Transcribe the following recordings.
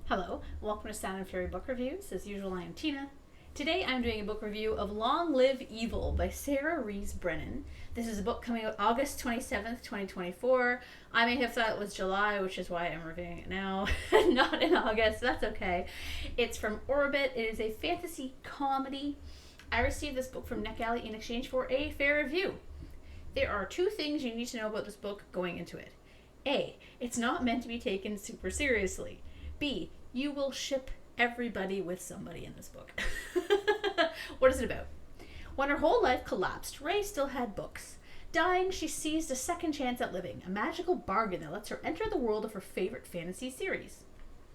Hello, welcome to Sound and Fury Book Reviews. As usual, I am Tina. Today I'm doing a book review of Long Live Evil by Sarah Rees Brennan. This is a book coming out August 27th, 2024. I may have thought it was July, which is why I'm reviewing it now, not in August. That's okay. It's from Orbit. It is a fantasy comedy. I received this book from NetGalley in exchange for a fair review. There are two things you need to know about this book going into it. A, it's not meant to be taken super seriously. B, you will ship everybody with somebody in this book. What is it about? When her whole life collapsed, Ray still had books. Dying, she seized a second chance at living, a magical bargain that lets her enter the world of her favorite fantasy series.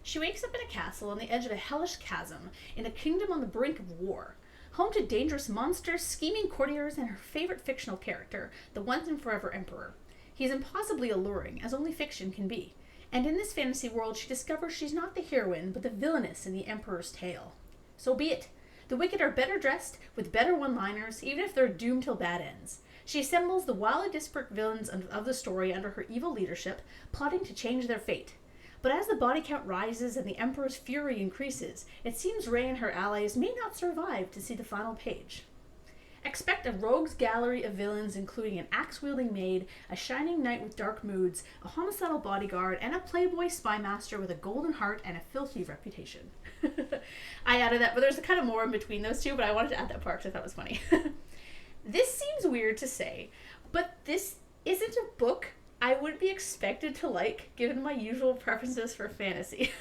She wakes up in a castle on the edge of a hellish chasm, in a kingdom on the brink of war. Home to dangerous monsters, scheming courtiers, and her favorite fictional character, the once and forever Emperor. He is impossibly alluring, as only fiction can be. And in this fantasy world, she discovers she's not the heroine, but the villainess in the Emperor's tale. So be it. The wicked are better dressed, with better one-liners, even if they're doomed till bad ends. She assembles the wildly disparate villains of the story under her evil leadership, plotting to change their fate. But as the body count rises and the Emperor's fury increases, it seems Ray and her allies may not survive to see the final page. Expect a rogues gallery of villains including an axe-wielding maid, a shining knight with dark moods, a homicidal bodyguard, and a playboy spy master with a golden heart and a filthy reputation. I added that, but there's a kind of more in between those two, but I wanted to add that part because I thought it was funny. This seems weird to say, but this isn't a book I would be expected to like, given my usual preferences for fantasy.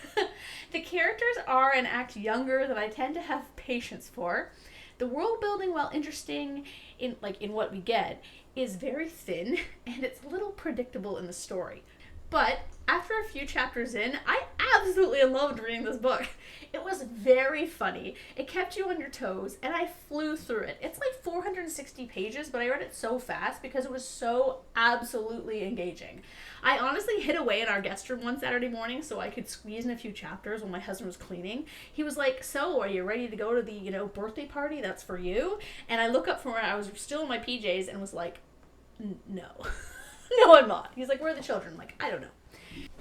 The characters are and act younger than I tend to have patience for. The world building, while interesting in what we get, is very thin and it's a little predictable in the story. But after a few chapters in, I absolutely loved reading this book. It was very funny. It kept you on your toes, and I flew through it. It's like 460 pages, but I read it so fast because it was so absolutely engaging. I honestly hid away in our guest room one Saturday morning so I could squeeze in a few chapters when my husband was cleaning. He was like, "So, are you ready to go to the, birthday party that's for you?" And I look up from where I was still in my PJs and was like, "No." No, I'm not. He's like, "Where are the children?" I'm like, "I don't know."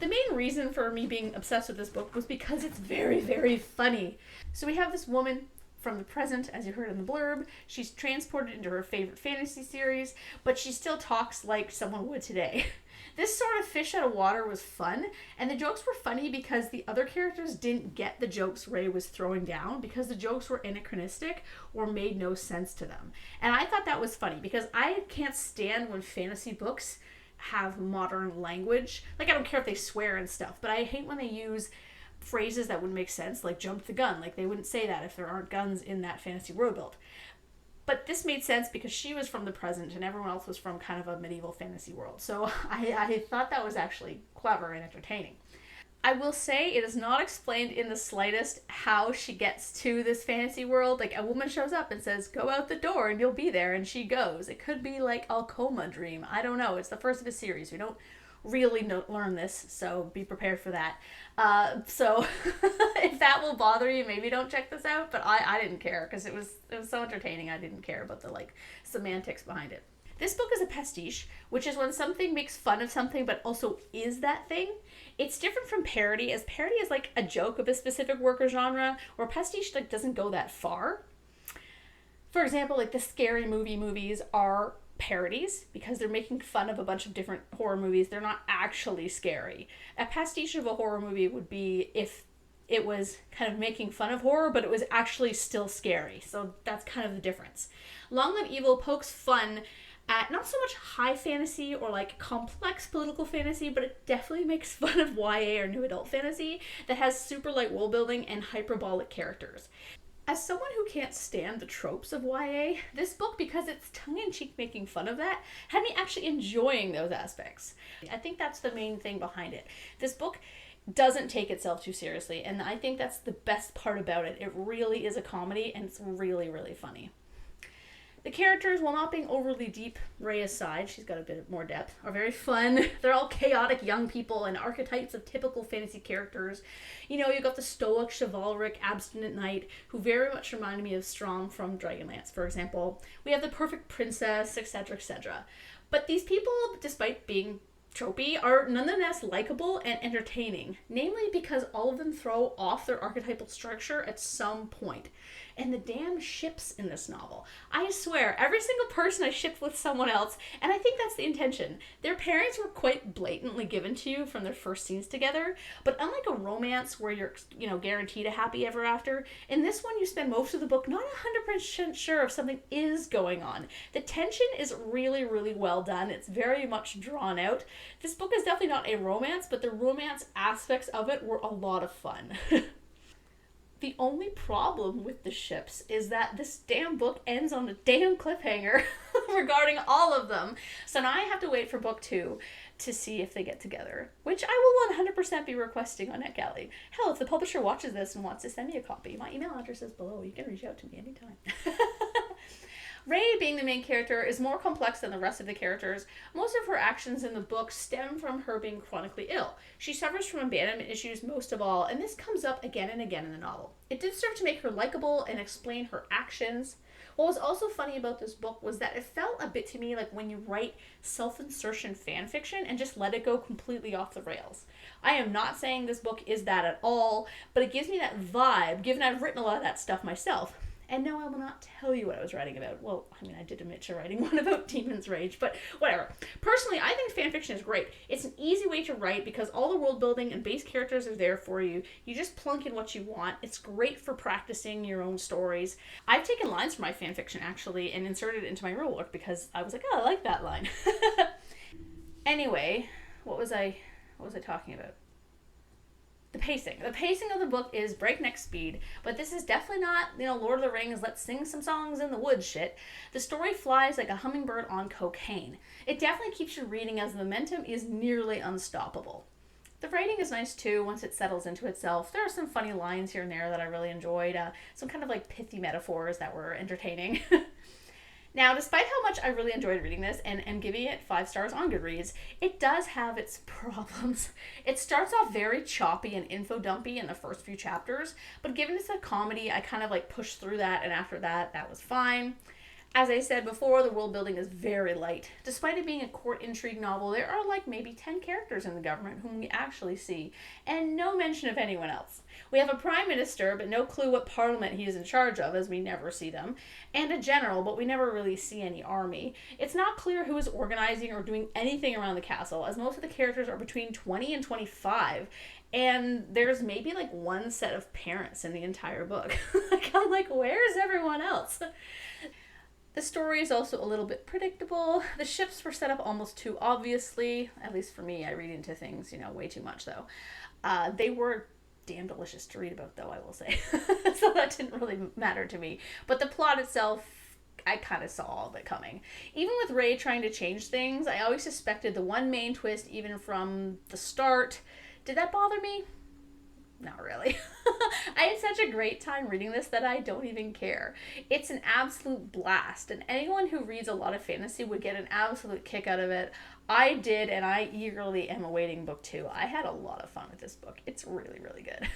The main reason for me being obsessed with this book was because it's very, very funny. So we have this woman from the present, as you heard in the blurb. She's transported into her favorite fantasy series, but she still talks like someone would today. This sort of fish out of water was fun, and the jokes were funny because the other characters didn't get the jokes Ray was throwing down because the jokes were anachronistic or made no sense to them. And I thought that was funny because I can't stand when fantasy books have modern language. Like, I don't care if they swear and stuff, but I hate when they use phrases that wouldn't make sense, like jump the gun. Like, they wouldn't say that if there aren't guns in that fantasy world built. But this made sense because she was from the present and everyone else was from kind of a medieval fantasy world. So I thought that was actually clever and entertaining. I will say it is not explained in the slightest how she gets to this fantasy world. Like, a woman shows up and says, "Go out the door and you'll be there," and she goes. It could be like a coma dream. I don't know. It's the first of a series. We don't really learn this, so be prepared for that. So if that will bother you, maybe don't check this out. But I didn't care because it was so entertaining. I didn't care about the semantics behind it. This book is a pastiche, which is when something makes fun of something but also is that thing. It's different from parody, as parody is like a joke of a specific work or genre, where pastiche doesn't go that far. For example, the scary movies are parodies because they're making fun of a bunch of different horror movies. They're not actually scary. A pastiche of a horror movie would be if it was kind of making fun of horror, but it was actually still scary. So that's kind of the difference. Long Live Evil pokes fun at not so much high fantasy or complex political fantasy, but it definitely makes fun of YA or new adult fantasy that has super light world building and hyperbolic characters. As someone who can't stand the tropes of YA, this book, because it's tongue-in-cheek making fun of that, had me actually enjoying those aspects. I think that's the main thing behind it. This book doesn't take itself too seriously, and I think that's the best part about it. It really is a comedy, and it's really, really funny. The characters, while not being overly deep, Ray aside, she's got a bit more depth, are very fun. They're all chaotic young people and archetypes of typical fantasy characters. You've got the stoic, chivalric, abstinent knight, who very much reminded me of Strom from Dragonlance, for example. We have the perfect princess, etc., etc. But these people, despite being tropey are nonetheless likable and entertaining, namely because all of them throw off their archetypal structure at some point. And the damn ships in this novel. I swear, every single person I shipped with someone else, and I think that's the intention. Their pairings were quite blatantly given to you from their first scenes together, but unlike a romance where you're, guaranteed a happy ever after, in this one you spend most of the book not 100% sure if something is going on. The tension is really, really well done. It's very much drawn out. This book is definitely not a romance, but the romance aspects of it were a lot of fun. The only problem with the ships is that this damn book ends on a damn cliffhanger regarding all of them. So now I have to wait for book 2 to see if they get together, which I will 100% be requesting on NetGalley. Hell, if the publisher watches this and wants to send me a copy, my email address is below. You can reach out to me anytime. Ray, being the main character, is more complex than the rest of the characters. Most of her actions in the book stem from her being chronically ill. She suffers from abandonment issues most of all, and this comes up again and again in the novel. It did serve to make her likable and explain her actions. What was also funny about this book was that it felt a bit to me like when you write self-insertion fan fiction and just let it go completely off the rails. I am not saying this book is that at all, but it gives me that vibe, given I've written a lot of that stuff myself. And no, I will not tell you what I was writing about. Well, I mean, I did admit to writing one about Demon's Rage, but whatever. Personally, I think fanfiction is great. It's an easy way to write because all the world building and base characters are there for you. You just plunk in what you want. It's great for practicing your own stories. I've taken lines from my fanfiction, actually, and inserted it into my rule work because I was like, oh, I like that line. Anyway, what was I talking about? The pacing. The pacing of the book is breakneck speed, but this is definitely not, Lord of the Rings, let's sing some songs in the woods shit. The story flies like a hummingbird on cocaine. It definitely keeps you reading as the momentum is nearly unstoppable. The writing is nice too once it settles into itself. There are some funny lines here and there that I really enjoyed, some kind of like pithy metaphors that were entertaining. Now, despite how much I really enjoyed reading this and am giving it 5 stars on Goodreads, it does have its problems. It starts off very choppy and info-dumpy in the first few chapters, but given it's a comedy, I kind of pushed through that, and after that, that was fine. As I said before, the world building is very light. Despite it being a court intrigue novel, there are maybe 10 characters in the government whom we actually see, and no mention of anyone else. We have a prime minister, but no clue what parliament he is in charge of, as we never see them, and a general, but we never really see any army. It's not clear who is organizing or doing anything around the castle, as most of the characters are between 20 and 25, and there's maybe one set of parents in the entire book. I'm like, where's everyone else? The story is also a little bit predictable. The ships were set up almost too obviously. At least for me, I read into things, way too much though. They were damn delicious to read about though, I will say. So that didn't really matter to me. But the plot itself, I kind of saw all of it coming. Even with Ray trying to change things, I always suspected the one main twist even from the start. Did that bother me? Not really. I had such a great time reading this that I don't even care. It's an absolute blast, and anyone who reads a lot of fantasy would get an absolute kick out of it. I did, and I eagerly am awaiting book 2. I had a lot of fun with this book. It's really, really good.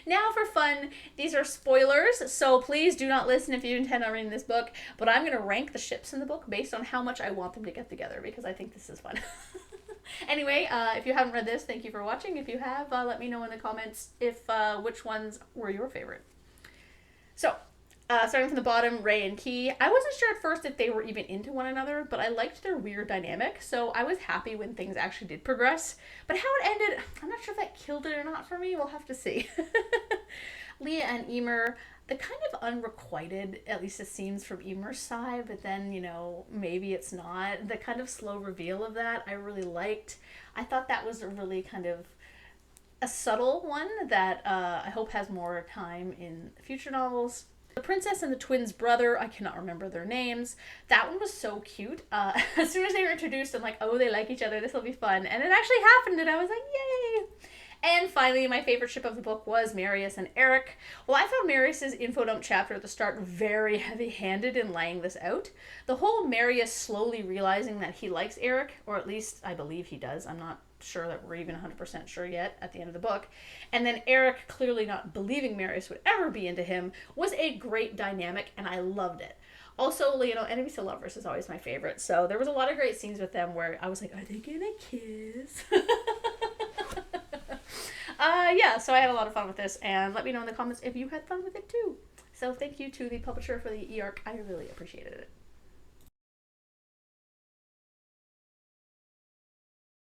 Now for fun, these are spoilers, so please do not listen if you intend on reading this book, but I'm going to rank the ships in the book based on how much I want them to get together, because I think this is fun. Anyway, if you haven't read this, thank you for watching. If you have, let me know in the comments which ones were your favorite. So, starting from the bottom, Ray and Key. I wasn't sure at first if they were even into one another, but I liked their weird dynamic, so I was happy when things actually did progress. But how it ended, I'm not sure if that killed it or not for me. We'll have to see. Leah and Emer, the kind of unrequited, at least it seems from Emer's side, but then, maybe it's not. The kind of slow reveal of that I really liked. I thought that was a really kind of a subtle one that I hope has more time in future novels. The princess and the twins' brother, I cannot remember their names. That one was so cute. As soon as they were introduced, I'm like, oh, they like each other. This will be fun. And it actually happened, and I was like, yay! And finally, my favorite ship of the book was Marius and Eric. Well, I found Marius's info dump chapter at the start very heavy-handed in laying this out. The whole Marius slowly realizing that he likes Eric, or at least I believe he does. I'm not sure that we're even 100% sure yet at the end of the book. And then Eric clearly not believing Marius would ever be into him was a great dynamic, and I loved it. Also, you know, enemies to lovers is always my favorite. So there was a lot of great scenes with them where I was like, are they gonna kiss? Yeah, so I had a lot of fun with this, and let me know in the comments if you had fun with it too. So thank you to the publisher for the e-arc. I really appreciated it.